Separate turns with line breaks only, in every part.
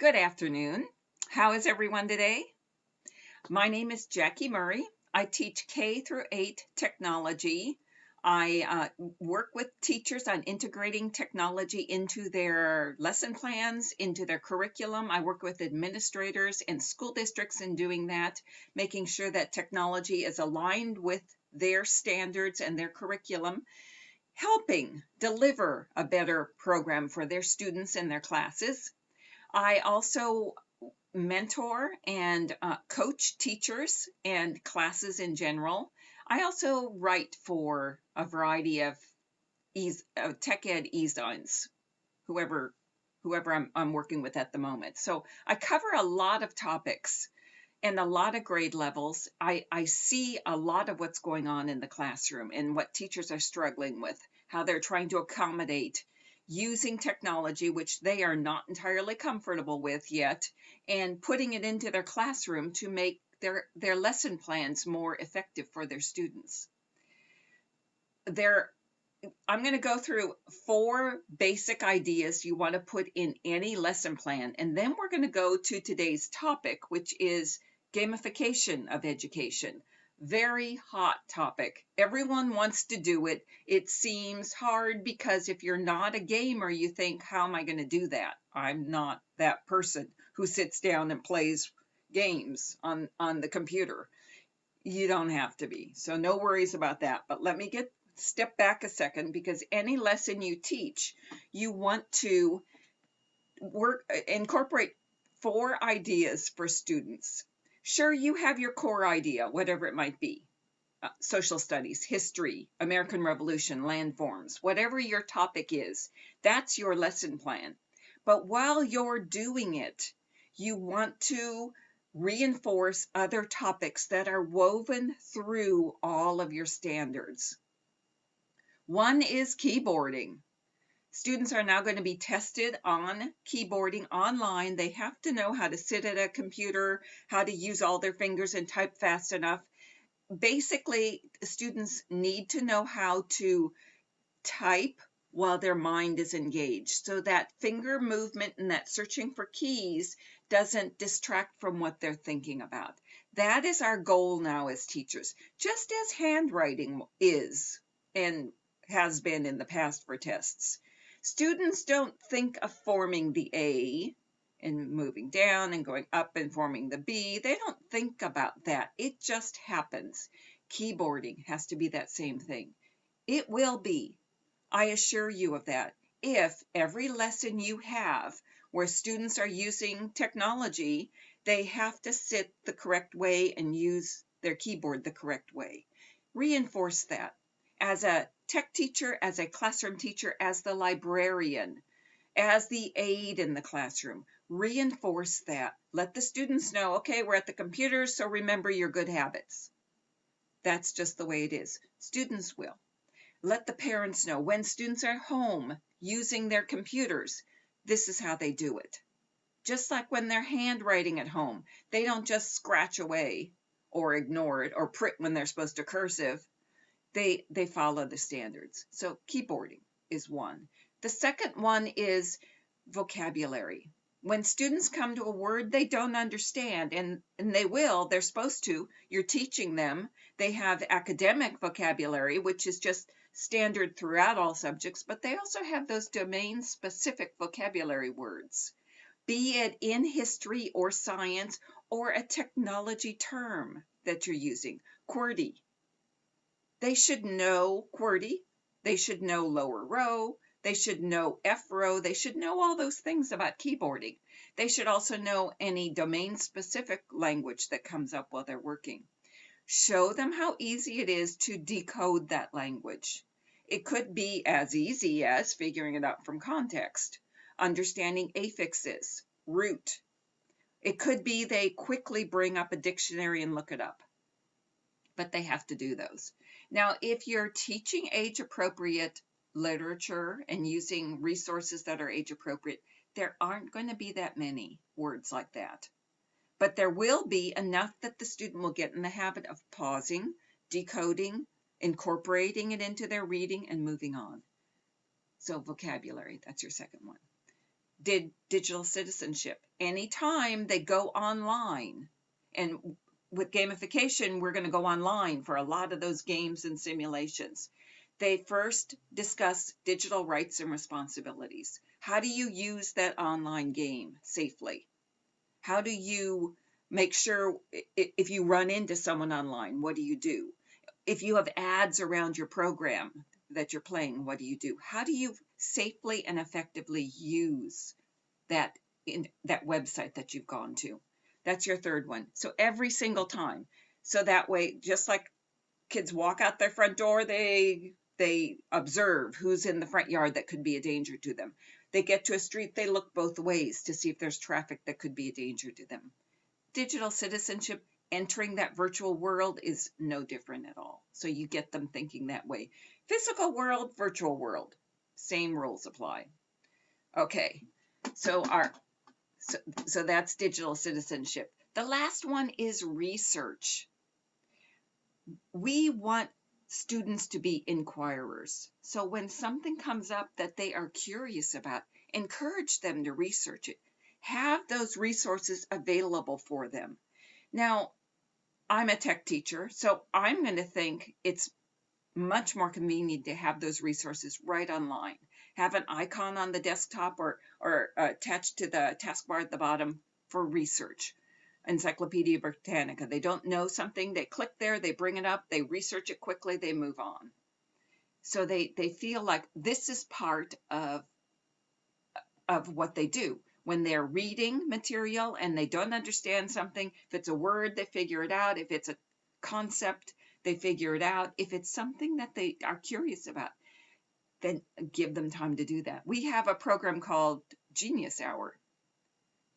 Good afternoon. How is everyone today? My name is Jackie Murray. I teach K through 8 technology. I work with teachers on integrating technology into their lesson plans, into their curriculum. I work with administrators and school districts in doing that, making sure that technology is aligned with their standards and their curriculum, helping deliver a better program for their students and their classes. I also mentor and coach teachers and classes in general. I also write for a variety of tech ed e-zones, whoever I'm working with at the moment. So I cover a lot of topics and a lot of grade levels. I see a lot of what's going on in the classroom and what teachers are struggling with, how they're trying to accommodate using technology, which they are not entirely comfortable with yet, and putting it into their classroom to make their lesson plans more effective for their students. I'm going to go through 4 basic ideas you want to put in any lesson plan, and then we're going to go to today's topic, which is gamification of education. Very hot topic. Everyone wants to do it. It seems hard because if you're not a gamer, you think, how am I going to do that? I'm not that person who sits down and plays games on the computer. You don't have to be. So no worries about that. But let me step back a second, because any lesson you teach, you want to incorporate 4 ideas for students. Sure, you have your core idea, whatever it might be. Social studies, history, American Revolution, landforms, whatever your topic is, that's your lesson plan. But while you're doing it, you want to reinforce other topics that are woven through all of your standards. One is keyboarding. Students are now going to be tested on keyboarding online. They have to know how to sit at a computer, how to use all their fingers and type fast enough. Basically, students need to know how to type while their mind is engaged, so that finger movement and that searching for keys doesn't distract from what they're thinking about. That is our goal now as teachers, just as handwriting is and has been in the past for tests. Students don't think of forming the A and moving down and going up and forming the B. They don't think about that. It just happens. Keyboarding has to be that same thing. It will be. I assure you of that. If every lesson you have where students are using technology, they have to sit the correct way and use their keyboard the correct way. Reinforce that. As a tech teacher, as a classroom teacher, as the librarian, as the aide in the classroom, reinforce that. Let the students know, okay, we're at the computer, so remember your good habits. That's just the way it is. Students will. Let the parents know when students are home using their computers, this is how they do it. Just like when they're handwriting at home, they don't just scratch away or ignore it or print when they're supposed to cursive. They follow the standards. So keyboarding is one. The second one is vocabulary. When students come to a word they don't understand, and they're supposed to, you're teaching them. They have academic vocabulary, which is just standard throughout all subjects, but they also have those domain-specific vocabulary words, be it in history or science or a technology term that you're using. QWERTY. They should know QWERTY. They should know lower row. They should know F row. They should know all those things about keyboarding. They should also know any domain-specific language that comes up while they're working. Show them how easy it is to decode that language. It could be as easy as figuring it out from context, understanding affixes, root. It could be they quickly bring up a dictionary and look it up, but they have to do those. Now, if you're teaching age-appropriate literature and using resources that are age-appropriate, there aren't going to be that many words like that. But there will be enough that the student will get in the habit of pausing, decoding, incorporating it into their reading, and moving on. So vocabulary, that's your second one. did digital citizenship. Anytime they go online, and with gamification, we're going to go online for a lot of those games and simulations. They first discuss digital rights and responsibilities. How do you use that online game safely? How do you make sure if you run into someone online, what do you do? If you have ads around your program that you're playing, what do you do? How do you safely and effectively use that in that website that you've gone to? That's your third one. So every single time. So that way, just like kids walk out their front door, they observe who's in the front yard that could be a danger to them. They get to a street, they look both ways to see if there's traffic that could be a danger to them. Digital citizenship, entering that virtual world, is no different at all. So you get them thinking that way. Physical world, virtual world, same rules apply. Okay, so so that's digital citizenship. The last one is research. We want students to be inquirers. So when something comes up that they are curious about, encourage them to research it. Have those resources available for them. Now, I'm a tech teacher, so I'm going to think it's much more convenient to have those resources right online. Have an icon on the desktop or attached to the taskbar at the bottom for research. Encyclopedia Britannica. They don't know something, they click there, they bring it up, they research it quickly, they move on. So they feel like this is part of what they do. When they're reading material and they don't understand something, if it's a word, they figure it out. If it's a concept, they figure it out. If it's something that they are curious about, then give them time to do that. We have a program called Genius Hour.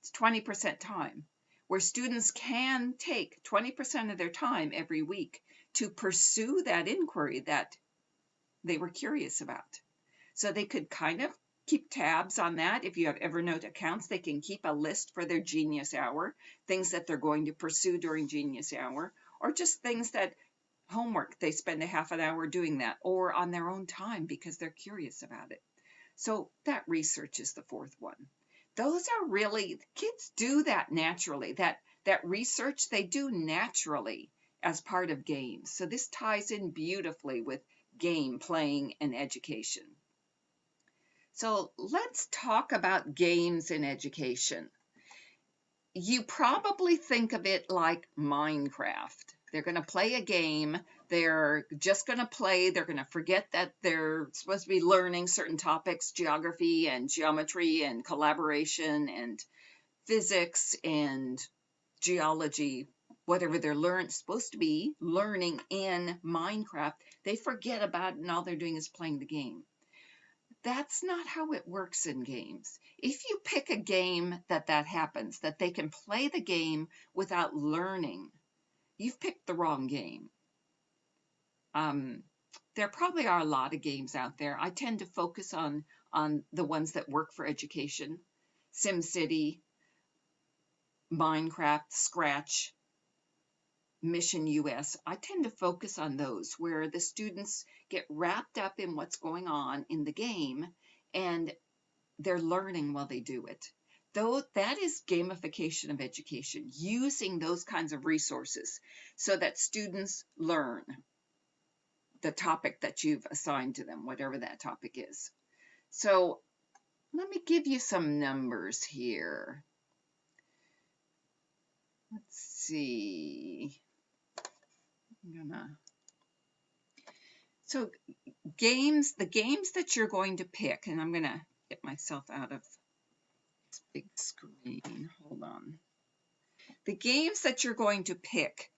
It's 20% time, where students can take 20% of their time every week to pursue that inquiry that they were curious about. So they could kind of keep tabs on that. If you have Evernote accounts, they can keep a list for their Genius Hour, things that they're going to pursue during Genius Hour, or just things that homework, they spend a half an hour doing that, or on their own time because they're curious about it. So that research is the fourth one. Those are really, kids do that naturally. That research they do naturally as part of games. So this ties in beautifully with game playing and education. So let's talk about games in education. You probably think of it like Minecraft. They're going to play a game. They're just going to play. They're going to forget that they're supposed to be learning certain topics, geography and geometry and collaboration and physics and geology, whatever they're supposed to be learning in Minecraft. They forget about it and all they're doing is playing the game. That's not how it works in games. If you pick a game that happens, that they can play the game without learning, you've picked the wrong game. There probably are a lot of games out there. I tend to focus on the ones that work for education. SimCity, Minecraft, Scratch, Mission US. I tend to focus on those where the students get wrapped up in what's going on in the game and they're learning while they do it. Though that is gamification of education, using those kinds of resources so that students learn the topic that you've assigned to them, whatever that topic is. So let me give you some numbers here. Let's see. So the games that you're going to pick, and I'm going to get myself out of this big screen. Hold on. The games that you're going to pick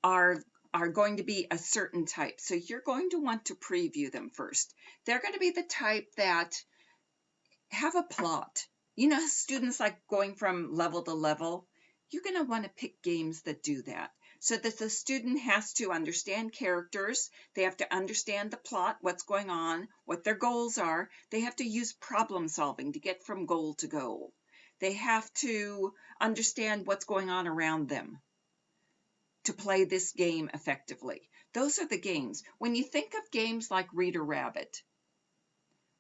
are going to be a certain type. So you're going to want to preview them first. They're going to be the type that have a plot. You know, students like going from level to level. You're going to want to pick games that do that, so that the student has to understand characters. They have to understand the plot, what's going on, what their goals are. They have to use problem solving to get from goal to goal. They have to understand what's going on around them to play this game effectively. Those are the games. When you think of games like Reader Rabbit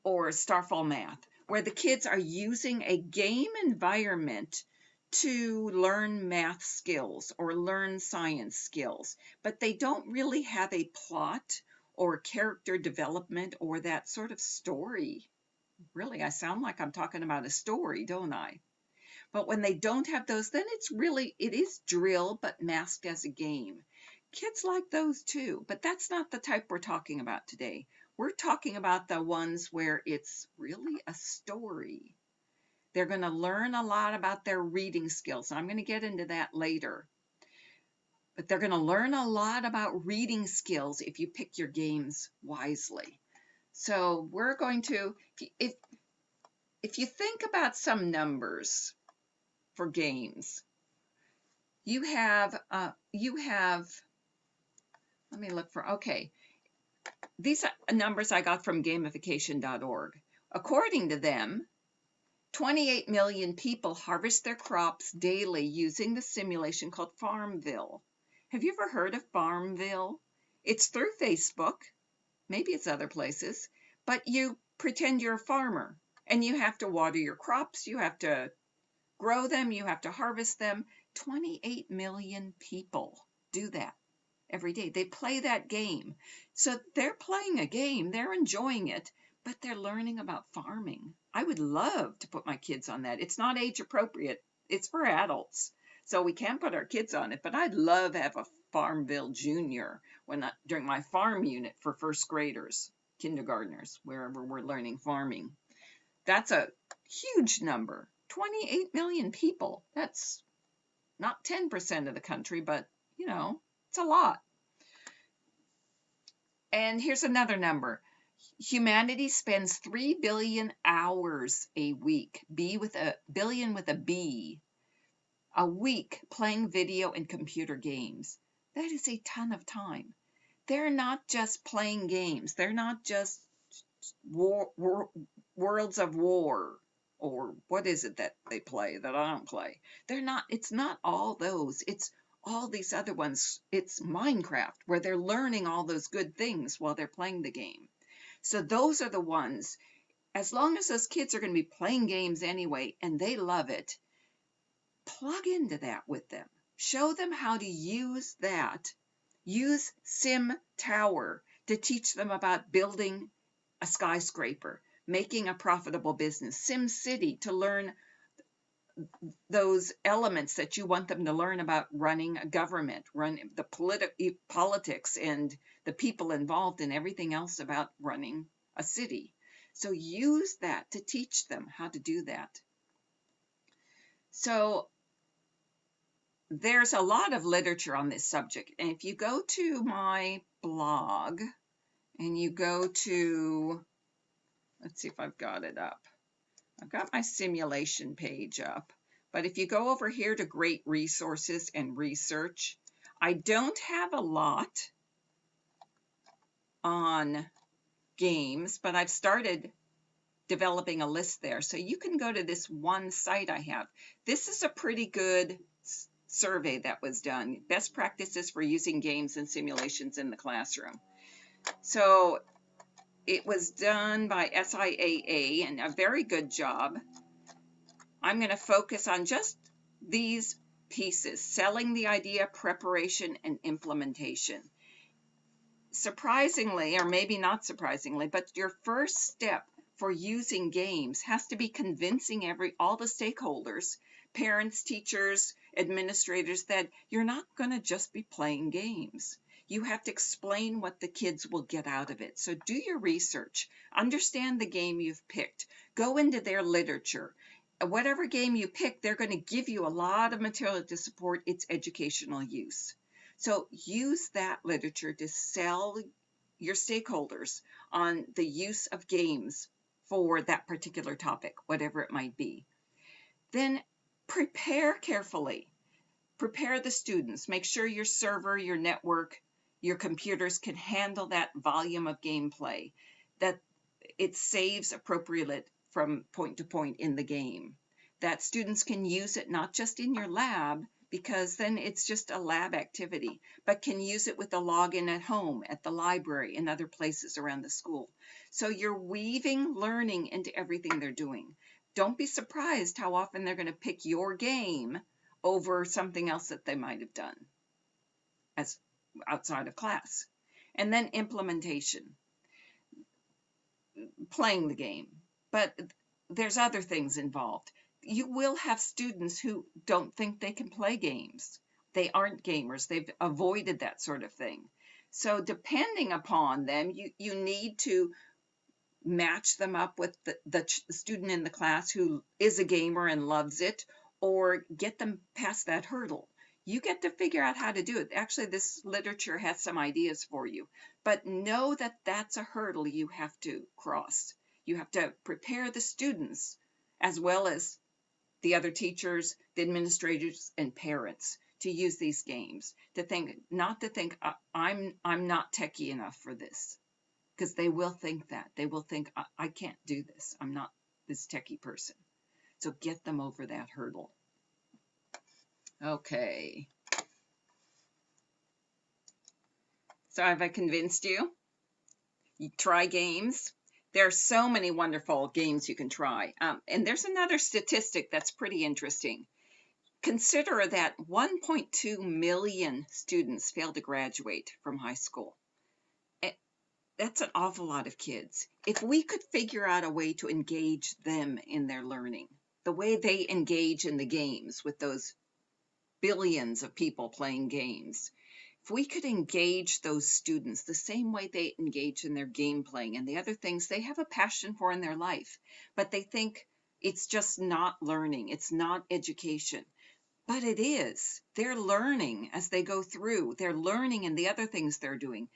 or Starfall Math, where the kids are using a game environment to learn math skills or learn science skills, but they don't really have a plot or character development or that sort of story. Really, I sound like I'm talking about a story, don't I? But when they don't have those, then it is drill, but masked as a game. Kids like those too, but that's not the type we're talking about today. We're talking about the ones where it's really a story. They're going to learn a lot about their reading skills. And I'm going to get into that later. But they're going to learn a lot about reading skills if you pick your games wisely. So we're going to, if you think about some numbers for games, you have, let me look for, okay. These are numbers I got from gamification.org. According to them, 28 million people harvest their crops daily using the simulation called Farmville. Have you ever heard of Farmville? It's through Facebook. Maybe it's other places. But you pretend you're a farmer and you have to water your crops. You have to grow them. You have to harvest them. 28 million people do that every day. They play that game. So they're playing a game. They're enjoying it, but they're learning about farming. I would love to put my kids on that. It's not age appropriate. It's for adults. So we can't put our kids on it, but I'd love to have a Farmville Junior during my farm unit for first graders, kindergartners, wherever we're learning farming. That's a huge number. 28 million people. That's not 10% of the country, but you know, it's a lot. And here's another number. Humanity spends 3 billion hours a week, billion with a B, a week playing video and computer games. That is a ton of time. They're not just playing games. They're not just Worlds of War, or what is it that they play that I don't play? It's not all those. It's all these other ones. It's Minecraft, where they're learning all those good things while they're playing the game. So those are the ones, as long as those kids are going to be playing games anyway, and they love it, plug into that with them. Show them how to use that. Use Sim Tower to teach them about building a skyscraper, making a profitable business. Sim City to learn those elements that you want them to learn about running a government, running the politics and the people involved and everything else about running a city. So use that to teach them how to do that. So there's a lot of literature on this subject. And if you go to my blog and you go to, let's see if I've got it up. I've got my simulation page up. But if you go over here to Great Resources and Research, I don't have a lot on games, but I've started developing a list there. So you can go to this one site I have. This is a pretty good survey that was done. Best practices for using games and simulations in the classroom. So it was done by SIAA, and a very good job. I'm going to focus on just these pieces: selling the idea, preparation, and implementation. Surprisingly, or maybe not surprisingly, but your first step for using games has to be convincing all the stakeholders, parents, teachers, administrators, that you're not going to just be playing games. You have to explain what the kids will get out of it. So do your research. Understand the game you've picked. Go into their literature. Whatever game you pick, they're going to give you a lot of material to support its educational use. So use that literature to sell your stakeholders on the use of games for that particular topic, whatever it might be. Then prepare carefully. Prepare the students. Make sure your server, your network, your computers can handle that volume of gameplay, that it saves appropriately from point to point in the game, that students can use it not just in your lab, because then it's just a lab activity, but can use it with a login at home, at the library, and other places around the school. So you're weaving learning into everything they're doing. Don't be surprised how often they're going to pick your game over something else that they might have done as outside of class. And then implementation, playing the game. But there's other things involved. You will have students who don't think they can play games. They aren't gamers. They've avoided that sort of thing. So depending upon them, you need to match them up with the student in the class who is a gamer and loves it, or get them past that hurdle. You get to figure out how to do it. Actually, this literature has some ideas for you, but know that that's a hurdle you have to cross. You have to prepare the students as well as the other teachers, the administrators, and parents to use these games, to think, not to think, I'm not techie enough for this. Because they will think that. They will think, I can't do this. I'm not this techie person. So get them over that hurdle. Okay. So have I convinced you? You try games. There are so many wonderful games you can try. And there's another statistic that's pretty interesting. Consider that 1.2 million students fail to graduate from high school. That's an awful lot of kids. If we could figure out a way to engage them in their learning, the way they engage in the games with those billions of people playing games, if we could engage those students the same way they engage in their game playing and the other things they have a passion for in their life, but they think it's just not learning, it's not education. But it is. They're learning as they go through. They're learning in the other things they're doing.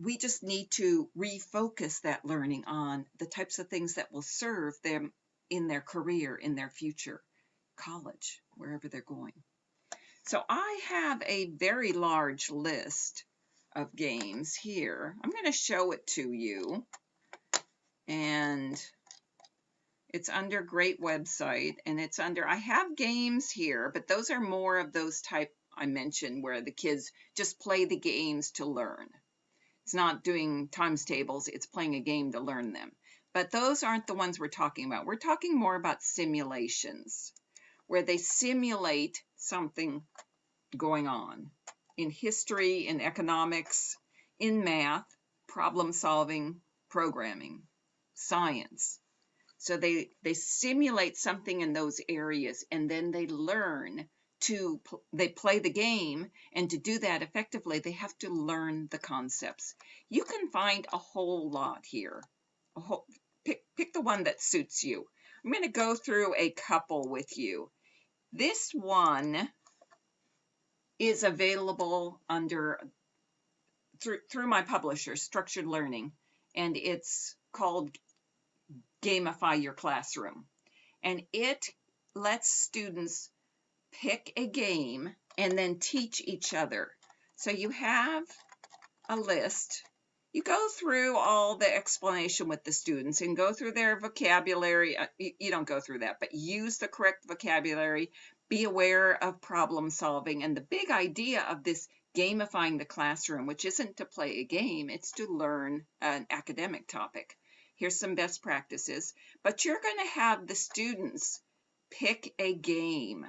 We just need to refocus that learning on the types of things that will serve them in their career, in their future, college, wherever they're going. So I have a very large list of games here. I'm going to show it to you. And it's under Great Website, and it's under, I have games here, but those are more of those type I mentioned where the kids just play the games to learn. It's not doing times tables, it's playing a game to learn them. But those aren't the ones we're talking about. We're talking more about simulations, where they simulate something going on in history, in economics, in math, problem solving, programming, science. So they simulate something in those areas, and then they learn they play the game, and to do that effectively, they have to learn the concepts. You can find a whole lot here. Pick the one that suits you. I'm going to go through a couple with you. This one is available through my publisher, Structured Learning, and it's called Gamify Your Classroom. And it lets students pick a game and then teach each other. So you have a list. You go through all the explanation with the students and go through their vocabulary. You don't go through that, but use the correct vocabulary. Be aware of problem solving. And the big idea of this gamifying the classroom, which isn't to play a game, it's to learn an academic topic. Here's some best practices, but you're going to have the students pick a game.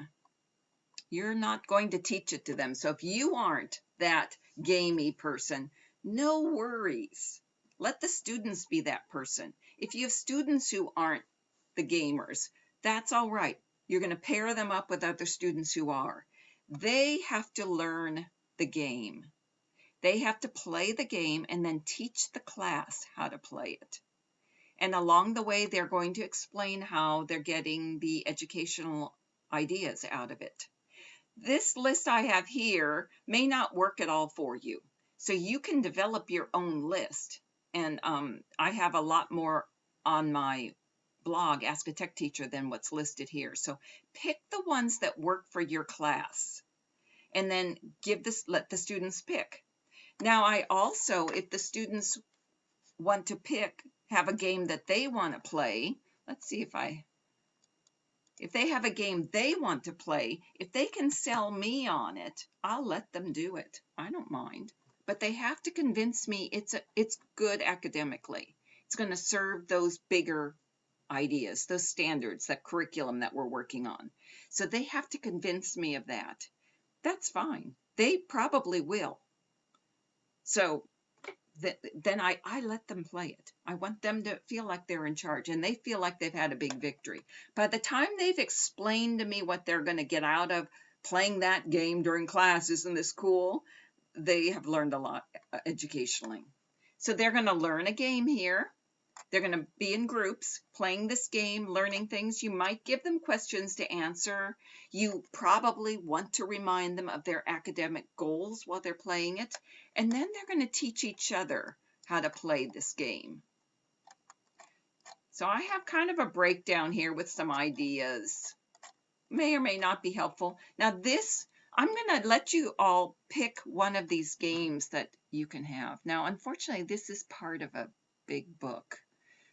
You're not going to teach it to them. So if you aren't that gamey person, no worries. Let the students be that person. If you have students who aren't the gamers, that's all right. You're going to pair them up with other students who are. They have to learn the game. They have to play the game and then teach the class how to play it. And along the way, they're going to explain how they're getting the educational ideas out of it. This list I have here may not work at all for you. So you can develop your own list. And I have a lot more on my blog, Ask a Tech Teacher, than what's listed here. So pick the ones that work for your class and then let the students pick. Now I also, if the students want to have a game that they want to play, let's see If they have a game they want to play, if they can sell me on it, I'll let them do it. I don't mind. But they have to convince me it's good academically. It's going to serve those bigger ideas, those standards, that curriculum that we're working on. So they have to convince me of that. That's fine. They probably will. So then I let them play it. I want them to feel like they're in charge and they feel like they've had a big victory. By the time they've explained to me what they're going to get out of playing that game during class, isn't this cool? They have learned a lot educationally. So they're going to learn a game here. They're going to be in groups playing this game, learning things. You might give them questions to answer. You probably want to remind them of their academic goals while they're playing it. And then they're going to teach each other how to play this game. So I have kind of a breakdown here with some ideas. May or may not be helpful. Now this, I'm going to let you all pick one of these games that you can have. Now, unfortunately, this is part of a big book.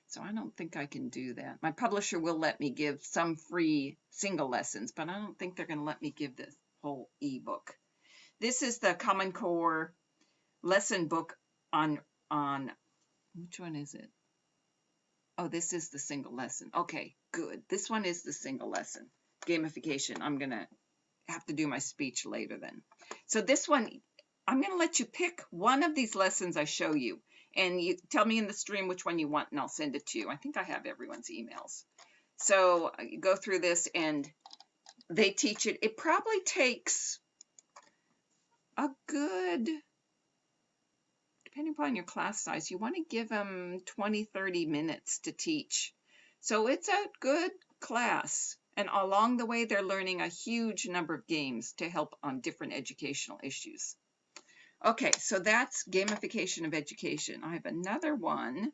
So I don't think I can do that. My publisher will let me give some free single lessons, but I don't think they're going to let me give this whole ebook. This is the Common Core lesson book on which one is it? Oh, this is the single lesson. Okay, good. This one is the single lesson. Gamification. I'm going to have to do my speech later then. So this one, I'm going to let you pick one of these lessons I show you. And you tell me in the stream which one you want, and I'll send it to you. I think I have everyone's emails. So you go through this, and they teach it. It probably takes a good, depending upon your class size, you want to give them 20, 30 minutes to teach. So it's a good class. And along the way, they're learning a huge number of games to help on different educational issues. Okay, so that's gamification of education. I have another one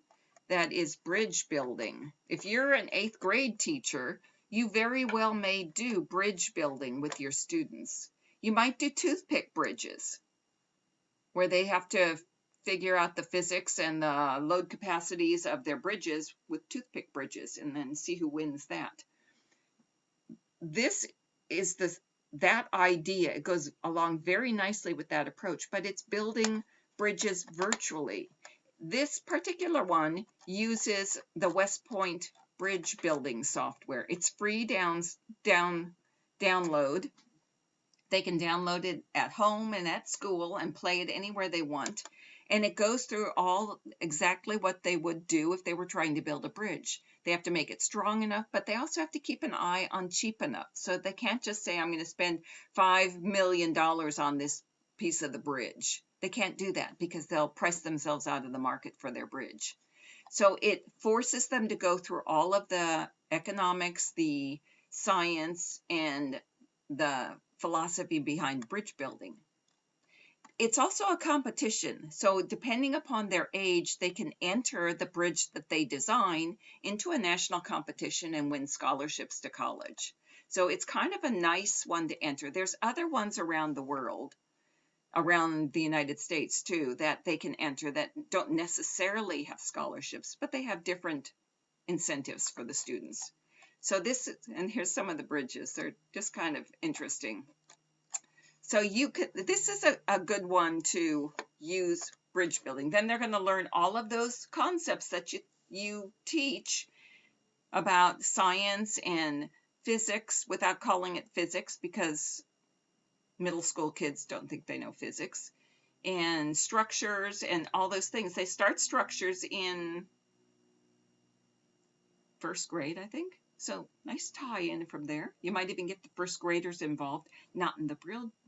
that is bridge building. If you're an 8th grade teacher, you very well may do bridge building with your students. You might do toothpick bridges, where they have to figure out the physics and the load capacities of their bridges with toothpick bridges, and then see who wins that. This is that idea. It goes along very nicely with that approach, but it's building bridges virtually. This particular one uses the West Point bridge building software. It's free download. They can download it at home and at school and play it anywhere they want. And it goes through all exactly what they would do if they were trying to build a bridge. They have to make it strong enough, but they also have to keep an eye on cheap enough. So they can't just say, I'm going to spend $5 million on this piece of the bridge. They can't do that because they'll price themselves out of the market for their bridge. So it forces them to go through all of the economics, the science, and the philosophy behind bridge building. It's also a competition. So depending upon their age, they can enter the bridge that they design into a national competition and win scholarships to college. So it's kind of a nice one to enter. There's other ones around the world, around the United States too, that they can enter that don't necessarily have scholarships, but they have different incentives for the students. So this, and here's some of the bridges. They're just kind of interesting. So this is a good one to use bridge building. Then they're going to learn all of those concepts that you teach about science and physics without calling it physics, because middle school kids don't think they know physics, and structures and all those things. They start structures in 1st grade, I think. So nice tie-in from there. You might even get the 1st graders involved, not in the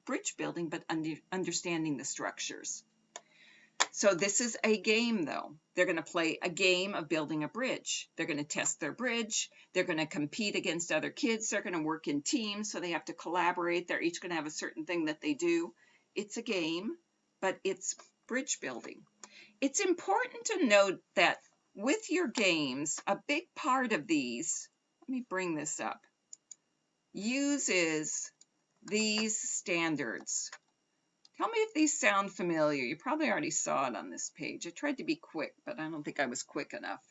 bridge building, but understanding the structures. So this is a game, though. They're going to play a game of building a bridge. They're going to test their bridge. They're going to compete against other kids. They're going to work in teams, so they have to collaborate. They're each going to have a certain thing that they do. It's a game, but it's bridge building. It's important to note that with your games, a big part of these, let me bring this up, uses these standards. Tell me if these sound familiar. You probably already saw it on this page. I tried to be quick, but I don't think I was quick enough.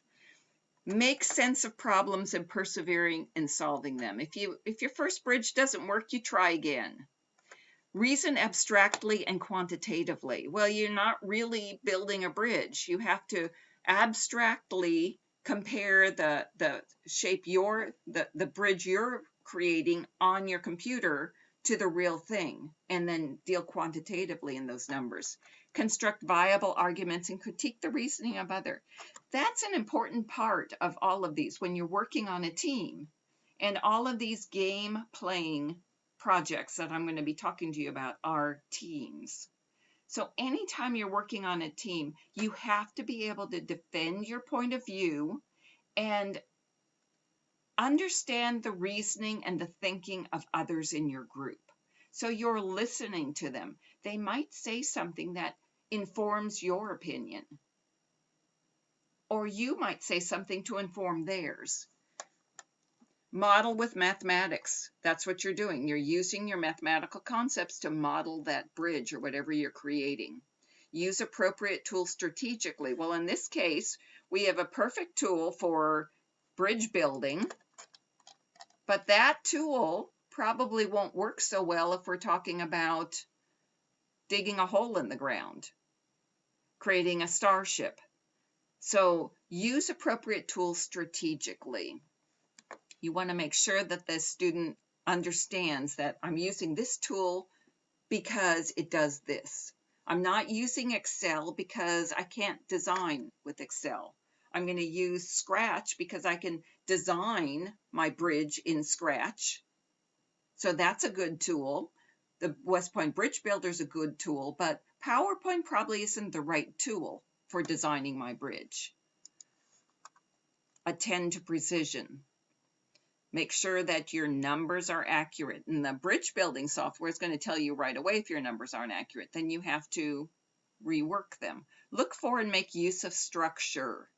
Make sense of problems and persevering in solving them. If your first bridge doesn't work, you try again. Reason abstractly and quantitatively. Well, you're not really building a bridge. You have to abstractly compare the shape the bridge you're creating on your computer to the real thing, and then deal quantitatively in those numbers. Construct viable arguments and critique the reasoning of others. That's an important part of all of these when you're working on a team. And all of these game playing projects that I'm going to be talking to you about are teams. So anytime you're working on a team, you have to be able to defend your point of view and understand the reasoning and the thinking of others in your group. So you're listening to them. They might say something that informs your opinion, or you might say something to inform theirs. Model with mathematics. That's what you're doing. You're using your mathematical concepts to model that bridge or whatever you're creating. Use appropriate tools strategically. Well, in this case, we have a perfect tool for bridge building, but that tool probably won't work so well if we're talking about digging a hole in the ground, creating a starship. So use appropriate tools strategically. You want to make sure that the student understands that I'm using this tool because it does this. I'm not using Excel because I can't design with Excel. I'm going to use Scratch because I can design my bridge in Scratch. So that's a good tool. The West Point Bridge Builder is a good tool, but PowerPoint probably isn't the right tool for designing my bridge. Attend to precision. Make sure that your numbers are accurate. And the bridge building software is going to tell you right away if your numbers aren't accurate. Then you have to rework them. Look for and make use of structure.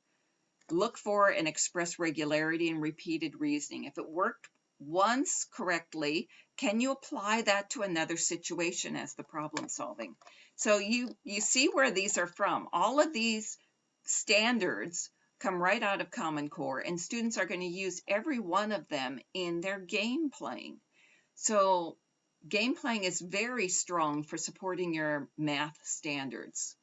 Look for and express regularity and repeated reasoning. If it worked once correctly, can you apply that to another situation as the problem solving? So you see where these are from. All of these standards come right out of Common Core, and students are going to use every one of them in their game playing. So game playing is very strong for supporting your math standards.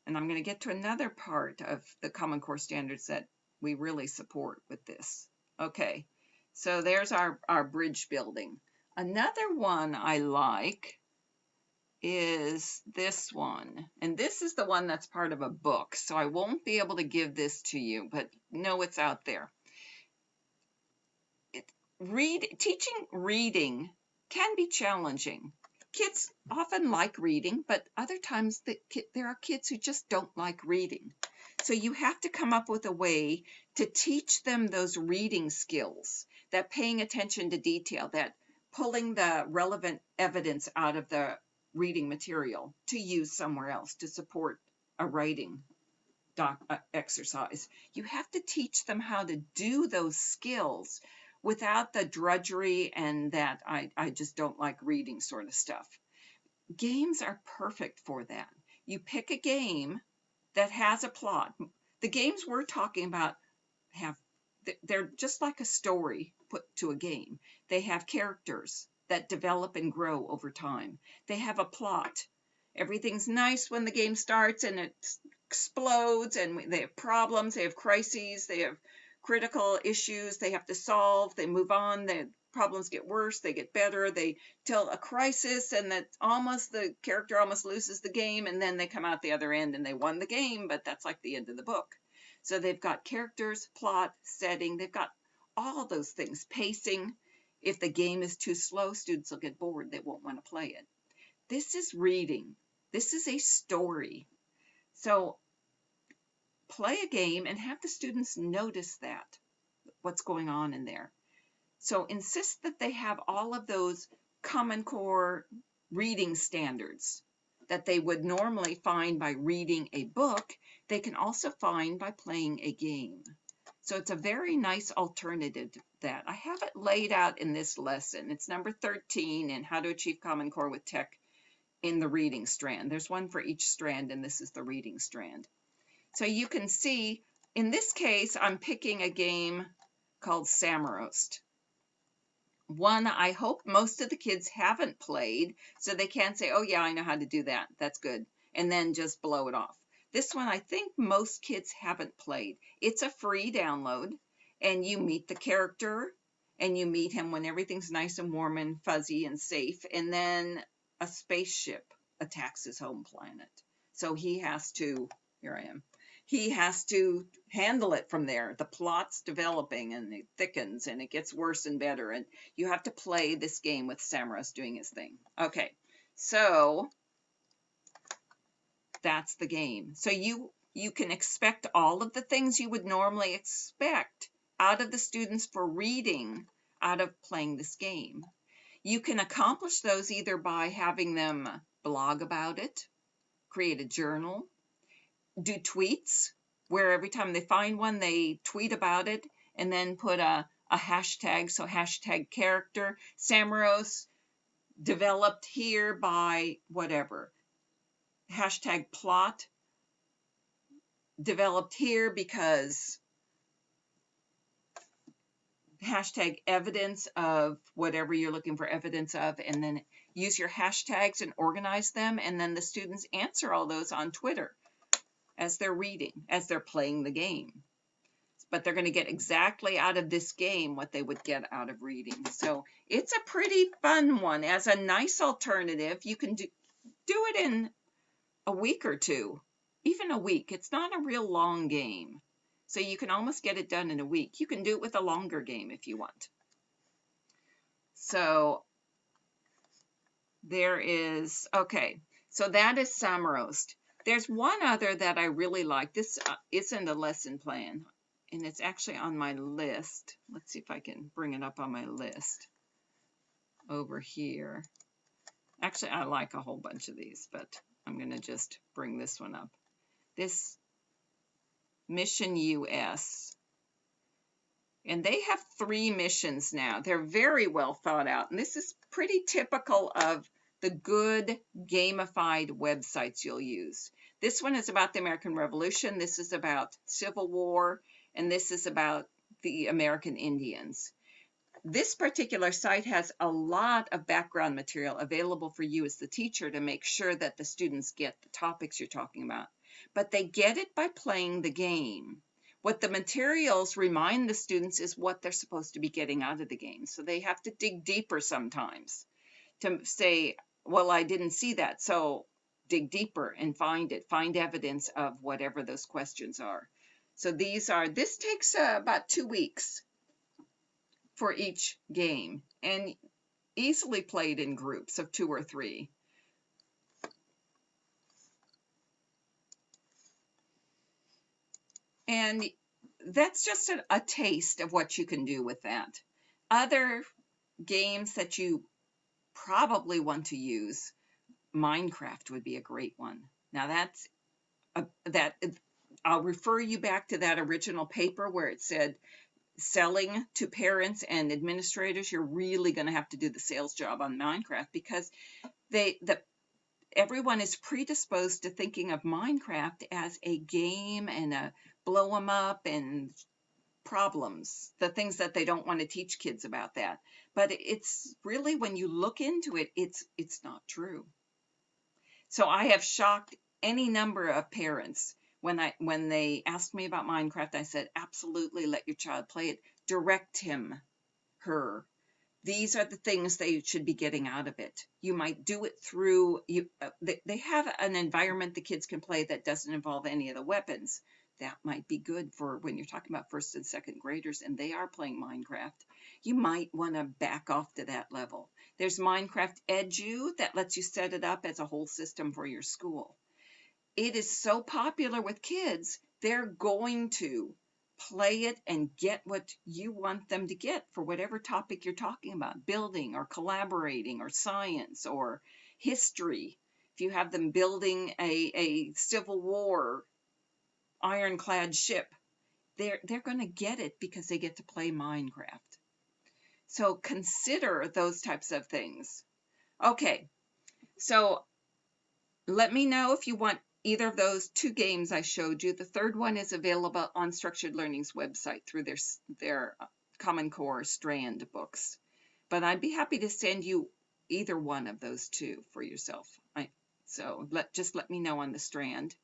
And I'm going to get to another part of the Common Core standards that we really support with this. Okay, so there's our bridge building. Another one I like is this one, and this is the one that's part of a book, so I won't be able to give this to you, but know it's out there. Teaching reading can be challenging. Kids often like reading, but other times there are kids who just don't like reading. So you have to come up with a way to teach them those reading skills, that paying attention to detail, that pulling the relevant evidence out of the reading material to use somewhere else to support a writing exercise. You have to teach them how to do those skills without the drudgery and that I just don't like reading sort of stuff. Games are perfect for that. You pick a game that has a plot. The games we're talking about they're just like a story put to a game. They have characters that develop and grow over time. They have a plot. Everything's nice when the game starts and it explodes, and they have problems, they have crises, they have critical issues they have to solve, they move on, the problems get worse, they get better, they tell a crisis, and that the character almost loses the game, and then they come out the other end and they won the game, but that's like the end of the book. So they've got characters, plot, setting, they've got all those things, pacing. If the game is too slow, students will get bored, they won't want to play it. This is reading. This is a story. So play a game and have the students notice what's going on in there. So insist that they have all of those Common Core reading standards that they would normally find by reading a book, they can also find by playing a game. So it's a very nice alternative to that. I have it laid out in this lesson. It's number 13 in How to Achieve Common Core with Tech in the reading strand. There's one for each strand, and this is the reading strand. So you can see In this case, I'm picking a game called Samroast. One I hope most of the kids haven't played, so they can't say, oh yeah, I know how to do that. That's good. And then just blow it off. This one I think most kids haven't played. It's a free download, and you meet the character, and you meet him when everything's nice and warm and fuzzy and safe, and then a spaceship attacks his home planet. So he has to, here I am, he has to handle it from there. The plot's developing and it thickens and it gets worse and better. And you have to play this game with Samras doing his thing. Okay, so that's the game. So you can expect all of the things you would normally expect out of the students for reading out of playing this game. You can accomplish those either by having them blog about it, create a journal, do tweets, where every time they find one, they tweet about it, and then put a hashtag, so hashtag character, Samros, developed here by whatever, hashtag plot, developed here because, hashtag evidence of whatever you're looking for evidence of, and then use your hashtags and organize them, and then the students answer all those on Twitter as they're reading, as they're playing the game. But they're going to get exactly out of this game what they would get out of reading. So it's a pretty fun one. As a nice alternative, you can do it in a week or two, even a week. It's not a real long game. So you can almost get it done in a week. You can do it with a longer game if you want. So there is, okay, so that is Samroast. There's one other that I really like. This isn't a lesson plan, and it's actually on my list. Let's see if I can bring it up on my list over here. Actually, I like a whole bunch of these, but I'm going to just bring this one up. This Mission US. And they have 3 missions now. They're very well thought out. And this is pretty typical of the good gamified websites you'll use. This one is about the American Revolution. This is about Civil War. And this is about the American Indians. This particular site has a lot of background material available for you as the teacher to make sure that the students get the topics you're talking about. But they get it by playing the game. What the materials remind the students is what they're supposed to be getting out of the game. So they have to dig deeper sometimes to say, well, I didn't see that. So dig deeper and find it. Find evidence of whatever those questions are. So this takes about 2 weeks for each game and easily played in groups of 2 or 3. And that's just a taste of what you can do with that. Other games that you probably want to use, Minecraft would be a great one. Now I'll refer you back to that original paper where it said selling to parents and administrators. You're really going to have to do the sales job on Minecraft because everyone is predisposed to thinking of Minecraft as a game and a blow 'em up and problems, the things that they don't want to teach kids about that. But it's really, when you look into it, it's not true. So I have shocked any number of parents when they asked me about Minecraft. I said, absolutely, let your child play it. Direct him, her. These are the things they should be getting out of it. You might do it through, they have an environment the kids can play that doesn't involve any of the weapons. That might be good for when you're talking about 1st and 2nd graders and they are playing Minecraft. You might want to back off to that level. There's Minecraft Edu that lets you set it up as a whole system for your school. It is so popular with kids, they're going to play it and get what you want them to get for whatever topic you're talking about, building or collaborating or science or history. If you have them building a Civil War ironclad ship, they're going to get it because they get to play Minecraft. So consider those types of things. Okay, so let me know if you want either of those two games I showed you. The third one is available on Structured Learning's website through their Common Core Strand books. But I'd be happy to send you either one of those two for yourself. So just let me know on the Strand.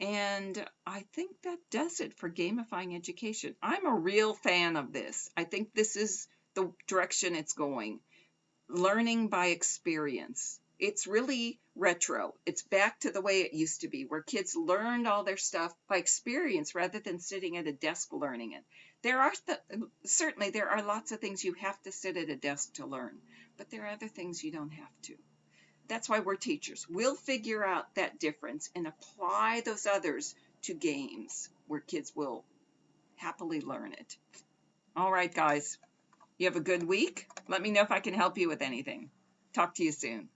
And I think that does it for gamifying education. I'm a real fan of this. I think this is the direction it's going. Learning by experience. It's really retro. It's back to the way it used to be, where kids learned all their stuff by experience rather than sitting at a desk learning it. Certainly there are lots of things you have to sit at a desk to learn, but there are other things you don't have to. That's why we're teachers. We'll figure out that difference and apply those others to games where kids will happily learn it. All right, guys. You have a good week. Let me know if I can help you with anything. Talk to you soon.